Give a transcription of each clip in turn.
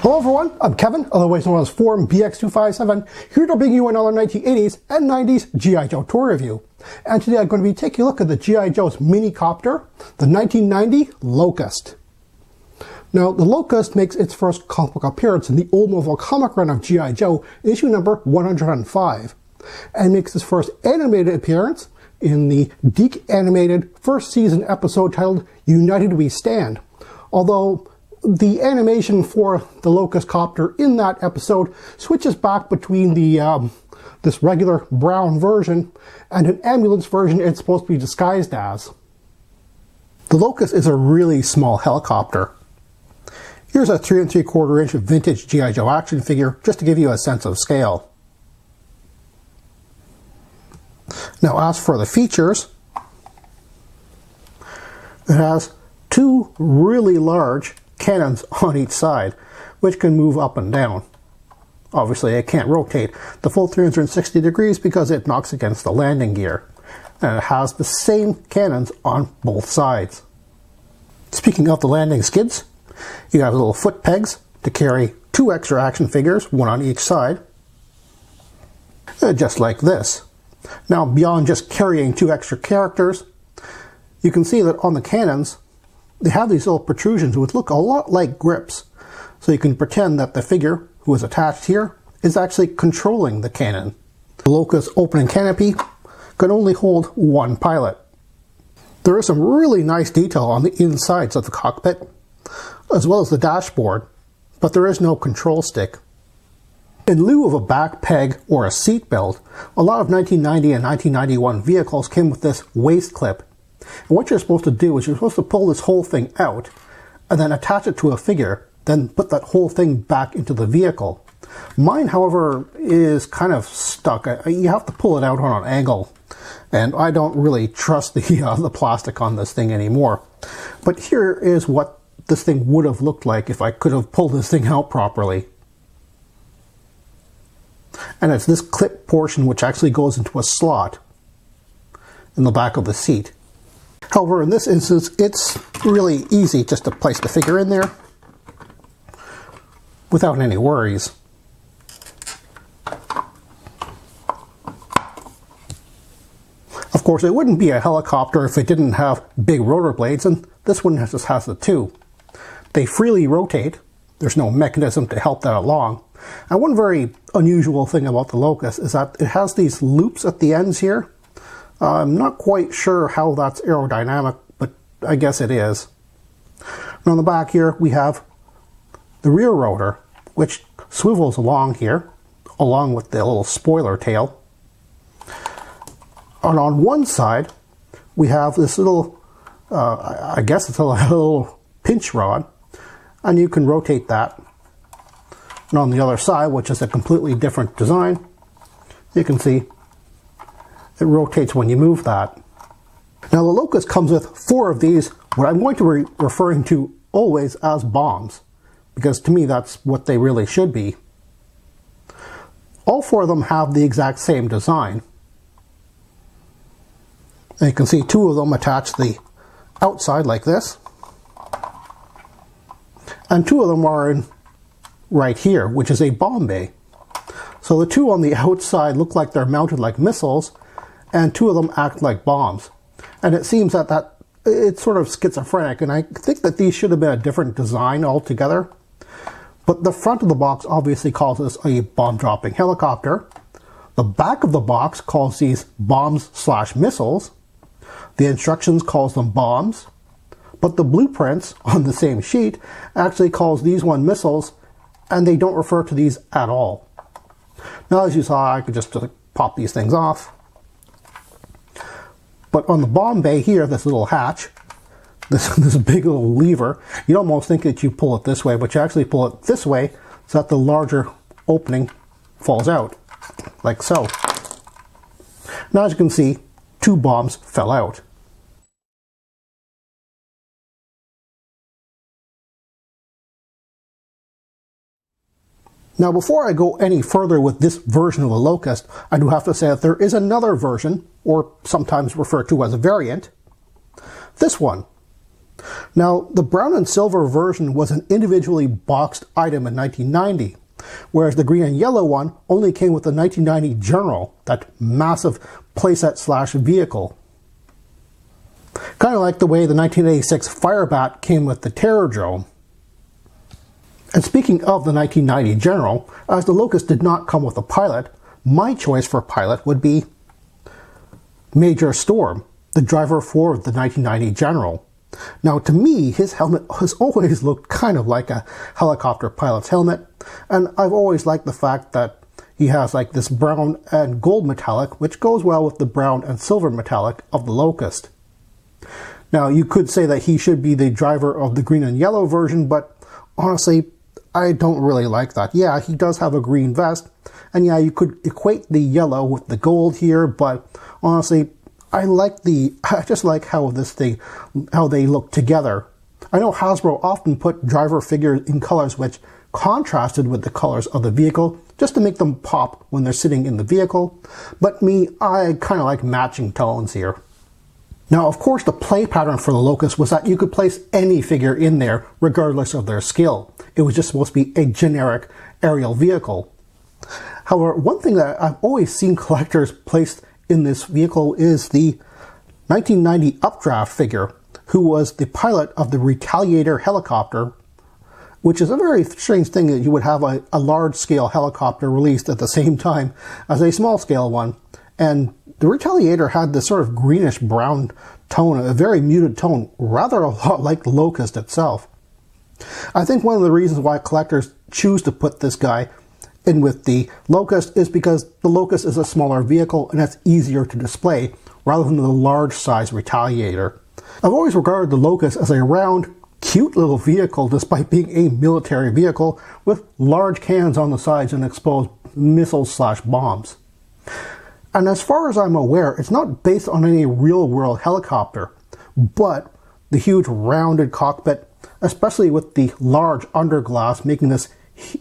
Hello everyone, I'm Kevin, otherwise known as Form BX257, here to bring you another 1980s and 90s G.I. Joe toy review. And today I'm going to be taking a look at the G.I. Joe's mini-copter, the 1990 Locust. Now, the Locust makes its first comic book appearance in the Old Marvel comic run of G.I. Joe, issue number 105, and makes its first animated appearance in the Deke animated first season episode titled United We Stand, although the animation for the Locust copter in that episode switches back between the this regular brown version and an ambulance version it's supposed to be disguised as. The Locust is a really small helicopter. Here's a 3 3/4 inch vintage G.I. Joe action figure just to give you a sense of scale. Now, as for the features, it has two really large cannons on each side, which can move up and down. Obviously, it can't rotate the full 360 degrees because it knocks against the landing gear. And it has the same cannons on both sides. Speaking of the landing skids, you have little foot pegs to carry two extra action figures, one on each side. Just like this. Now, beyond just carrying two extra characters, you can see that on the cannons, they have these little protrusions which look a lot like grips. So you can pretend that the figure who is attached here is actually controlling the cannon. The Locust opening canopy can only hold one pilot. There is some really nice detail on the insides of the cockpit, as well as the dashboard, but there is no control stick. In lieu of a back peg or a seat belt, a lot of 1990 and 1991 vehicles came with this waist clip. And what you're supposed to do is you're supposed to pull this whole thing out and then attach it to a figure, then put that whole thing back into the vehicle. Mine, however, is kind of stuck. You have to pull it out on an angle, and I don't really trust the plastic on this thing anymore. But here is what this thing would have looked like if I could have pulled this thing out properly. And it's this clip portion which actually goes into a slot in the back of the seat. However, in this instance, it's really easy just to place the figure in there without any worries. Of course, it wouldn't be a helicopter if it didn't have big rotor blades, and this one just has the two. They freely rotate. There's no mechanism to help that along. And one very unusual thing about the Locust is that it has these loops at the ends here. I'm not quite sure how that's aerodynamic, but I guess it is. And on the back here, we have the rear rotor, which swivels along here, along with the little spoiler tail. And on one side, we have this little, I guess it's a little pinch rod, and you can rotate that. And on the other side, which is a completely different design, you can see it rotates when you move that. Now, the Locust comes with 4 of these, what I'm going to be referring to always as bombs, because to me that's what they really should be. All 4 of them have the exact same design. And you can see 2 of them attach the outside like this, and 2 of them are in right here, which is a bomb bay. So the 2 on the outside look like they're mounted like missiles, and 2 of them act like bombs. And it seems that it's sort of schizophrenic, and I think that these should have been a different design altogether. But the front of the box obviously calls this a bomb-dropping helicopter. The back of the box calls these bombs/missiles. The instructions calls them bombs. But the blueprints on the same sheet actually calls these one missiles, and they don't refer to these at all. Now, as you saw, I could just pop these things off. But on the bomb bay here, this little hatch, this big little lever, you'd almost think that you pull it this way, but you actually pull it this way so that the larger opening falls out, like so. Now, as you can see, 2 bombs fell out. Now, before I go any further with this version of the Locust, I do have to say that there is another version, or sometimes referred to as a variant. This one. Now, the brown and silver version was an individually boxed item in 1990, whereas the green and yellow one only came with the 1990 General, that massive playset/vehicle. Kind of like the way the 1986 Firebat came with the Terrordrome. And speaking of the 1990 General, as the Locust did not come with a pilot, my choice for pilot would be Major Storm, the driver for the 1990 General. Now, to me, his helmet has always looked kind of like a helicopter pilot's helmet, and I've always liked the fact that he has like this brown and gold metallic, which goes well with the brown and silver metallic of the Locust. Now, you could say that he should be the driver of the green and yellow version, but honestly, I don't really like that. Yeah, he does have a green vest, and yeah, you could equate the yellow with the gold here, but honestly, I just like how they look together. I know Hasbro often put driver figures in colors which contrasted with the colors of the vehicle, just to make them pop when they're sitting in the vehicle, but me, I kind of like matching tones here. Now, of course, the play pattern for the Locust was that you could place any figure in there, regardless of their skill. It was just supposed to be a generic aerial vehicle. However, one thing that I've always seen collectors place in this vehicle is the 1990 Updraft figure, who was the pilot of the Retaliator helicopter, which is a very strange thing that you would have a large-scale helicopter released at the same time as a small-scale one. And the Retaliator had this sort of greenish-brown tone, a very muted tone, rather a lot like the Locust itself. I think one of the reasons why collectors choose to put this guy in with the Locust is because the Locust is a smaller vehicle and it's easier to display rather than the large-size Retaliator. I've always regarded the Locust as a round, cute little vehicle despite being a military vehicle with large cannons on the sides and exposed missiles/bombs. And as far as I'm aware, it's not based on any real-world helicopter, but the huge rounded cockpit, especially with the large underglass making this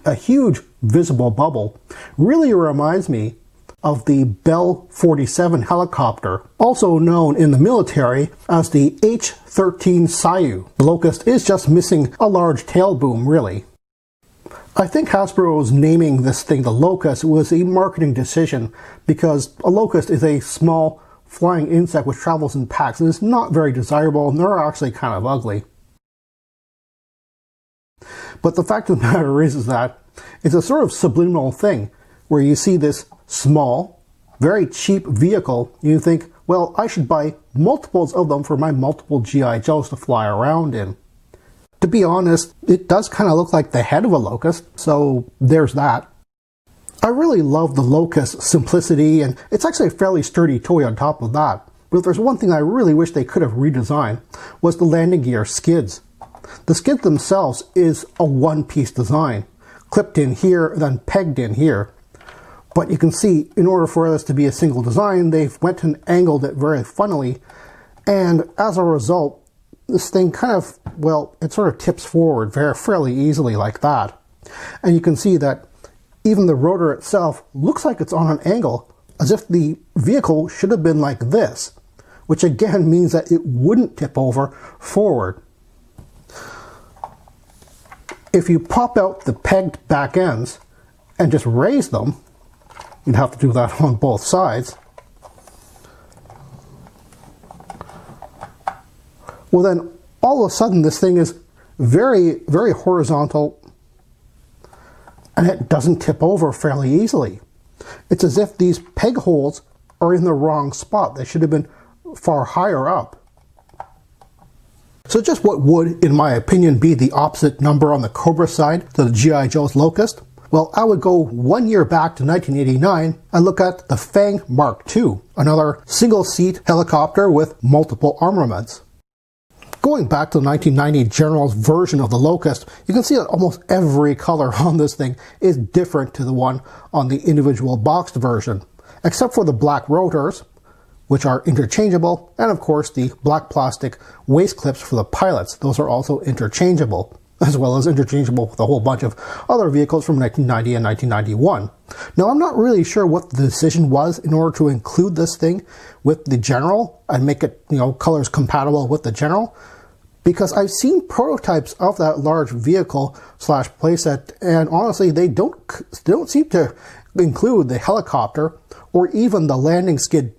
a huge visible bubble, really reminds me of the Bell 47 helicopter, also known in the military as the H-13 Sayu. The Locust is just missing a large tail boom, really. I think Hasbro's naming this thing the Locust was a marketing decision because a locust is a small flying insect which travels in packs and is not very desirable, and they're actually kind of ugly. But the fact of the matter is that it's a sort of subliminal thing where you see this small, very cheap vehicle and you think, well, I should buy multiples of them for my multiple G.I. Joes to fly around in. To be honest, it does kind of look like the head of a Locust, so there's that. I really love the Locust's simplicity, and it's actually a fairly sturdy toy on top of that. But if there's one thing I really wish they could have redesigned, was the landing gear skids. The skids themselves is a one-piece design, clipped in here, then pegged in here. But you can see, in order for this to be a single design, they've went and angled it very funnily, and as a result, this thing kind of, well, it sort of tips forward fairly easily like that. And you can see that even the rotor itself looks like it's on an angle, as if the vehicle should have been like this, which again means that it wouldn't tip over forward. If you pop out the pegged back ends and just raise them, you'd have to do that on both sides. Well then, all of a sudden this thing is very, very horizontal and it doesn't tip over fairly easily. It's as if these peg holes are in the wrong spot. They should have been far higher up. So just what would, in my opinion, be the opposite number on the Cobra side to the G.I. Joe's Locust? Well, I would go 1 year back to 1989 and look at the Fang Mark II, another single-seat helicopter with multiple armaments. Going back to the 1990 General's version of the Locust, you can see that almost every color on this thing is different to the one on the individual boxed version, except for the black rotors, which are interchangeable, and of course the black plastic waist clips for the pilots. Those are also interchangeable, as well as interchangeable with a whole bunch of other vehicles from 1990 and 1991. Now, I'm not really sure what the decision was in order to include this thing with the General and make it, colors compatible with the General, because I've seen prototypes of that large vehicle slash playset, and honestly, they don't seem to include the helicopter or even the landing skid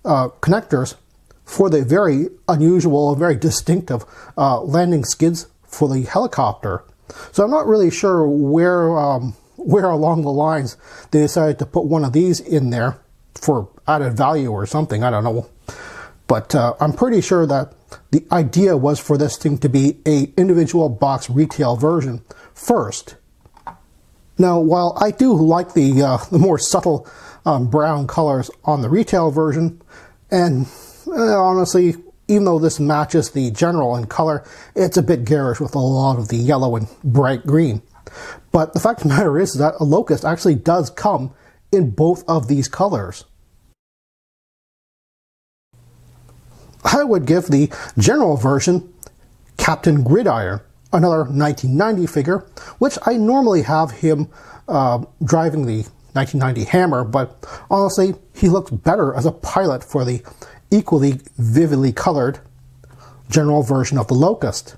connectors for the very unusual, very distinctive landing skids for the helicopter. So I'm not really sure where along the lines they decided to put one of these in there for added value or something. I don't know. But I'm pretty sure that the idea was for this thing to be a individual box retail version first. Now, while I do like the more subtle brown colors on the retail version, and honestly, even though this matches the general in color, it's a bit garish with a lot of the yellow and bright green. But the fact of the matter is that a Locust actually does come in both of these colors. I would give the general version Captain Gridiron, another 1990 figure, which I normally have him driving the 1990 Hammer, but honestly, he looks better as a pilot for the equally vividly colored general version of the Locust.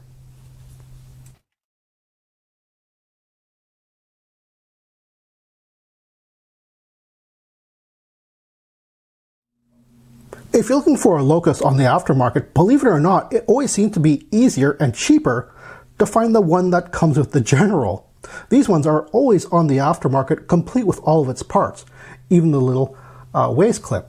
If you're looking for a Locust on the aftermarket, believe it or not, it always seems to be easier and cheaper to find the one that comes with the General. These ones are always on the aftermarket, complete with all of its parts, even the little waist clip.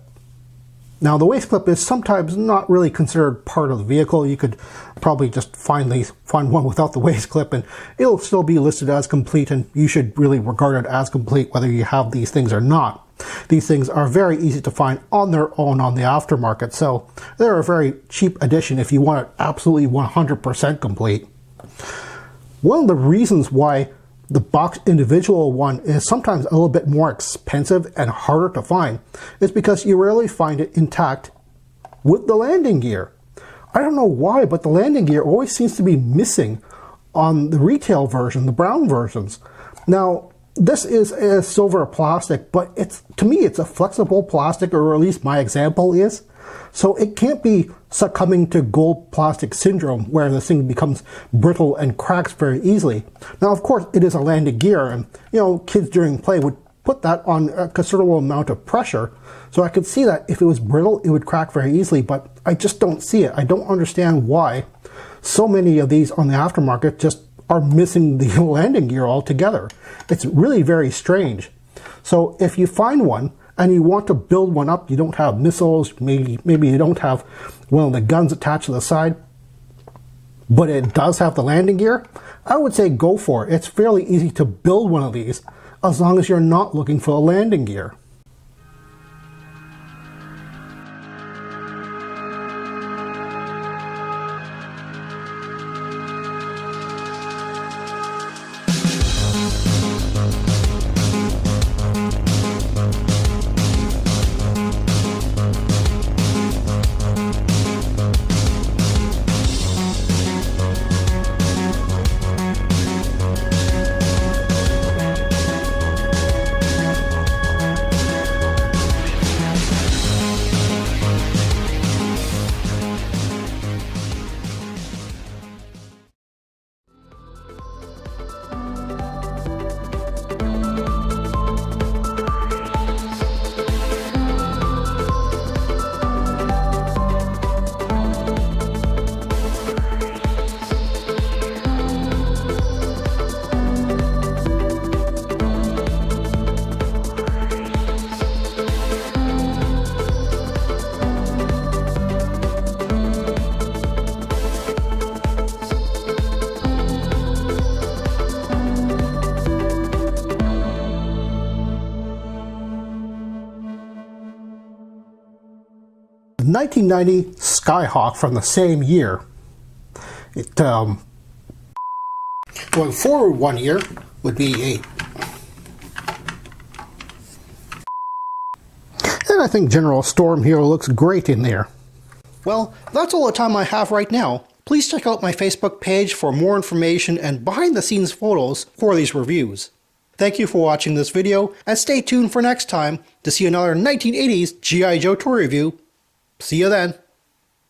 Now, the waist clip is sometimes not really considered part of the vehicle. You could probably just find one without the waist clip, and it'll still be listed as complete, and you should really regard it as complete whether you have these things or not. These things are very easy to find on their own on the aftermarket, so they're a very cheap addition if you want it absolutely 100% complete. One of the reasons why the box individual one is sometimes a little bit more expensive and harder to find is because you rarely find it intact with the landing gear. I don't know why, but the landing gear always seems to be missing on the retail version, the brown versions. Now, this is a silver plastic, but to me it's a flexible plastic, or at least my example is. So it can't be succumbing to gold plastic syndrome where the thing becomes brittle and cracks very easily. Now, of course, it is a landing gear, and kids during play would put that on a considerable amount of pressure. So I could see that if it was brittle, it would crack very easily, but I just don't see it. I don't understand why so many of these on the aftermarket just are missing the landing gear altogether. It's really very strange. So if you find one and you want to build one up, you don't have missiles, maybe you don't have one of the guns attached to the side, but it does have the landing gear, I would say go for it. It's fairly easy to build one of these as long as you're not looking for a landing gear. The 1990 Skyhawk from the same year. It going forward 1 year would be 8. And I think General Storm here looks great in there. Well, that's all the time I have right now. Please check out my Facebook page for more information and behind the scenes photos for these reviews. Thank you for watching this video, and stay tuned for next time to see another 1980s G.I. Joe toy review. See you then.